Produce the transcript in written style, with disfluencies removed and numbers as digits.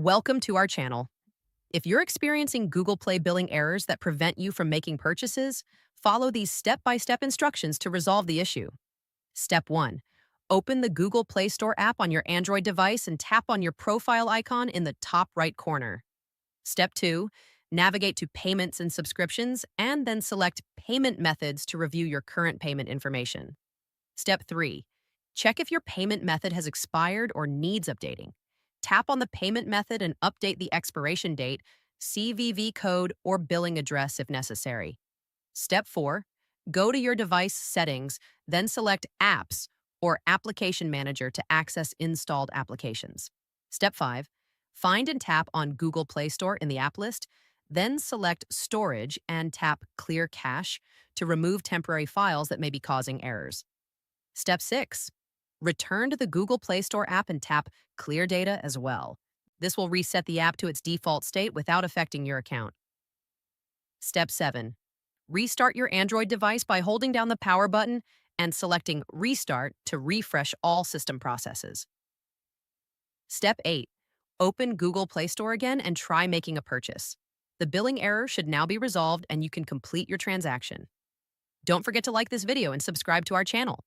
Welcome to our channel. If you're experiencing Google Play billing errors that prevent you from making purchases, follow these step-by-step instructions to resolve the issue. Step 1. Open the Google Play Store app on your Android device and tap on your profile icon in the top right corner. Step 2. Navigate to Payments and Subscriptions and then select Payment Methods to review your current payment information. Step 3. Check if your payment method has expired or needs updating. Tap on the payment method and update the expiration date, CVV code, or billing address if necessary. Step 4. Go to your device settings, then select Apps or Application Manager to access installed applications. Step 5. Find and tap on Google Play Store in the app list, then select Storage and tap Clear Cache to remove temporary files that may be causing errors. Step 6. Return to the Google Play Store app and tap Clear Data as well. This will reset the app to its default state without affecting your account. Step 7. Restart your Android device by holding down the power button and selecting Restart to refresh all system processes. Step 8. Open Google Play Store again and try making a purchase. The billing error should now be resolved and you can complete your transaction. Don't forget to like this video and subscribe to our channel.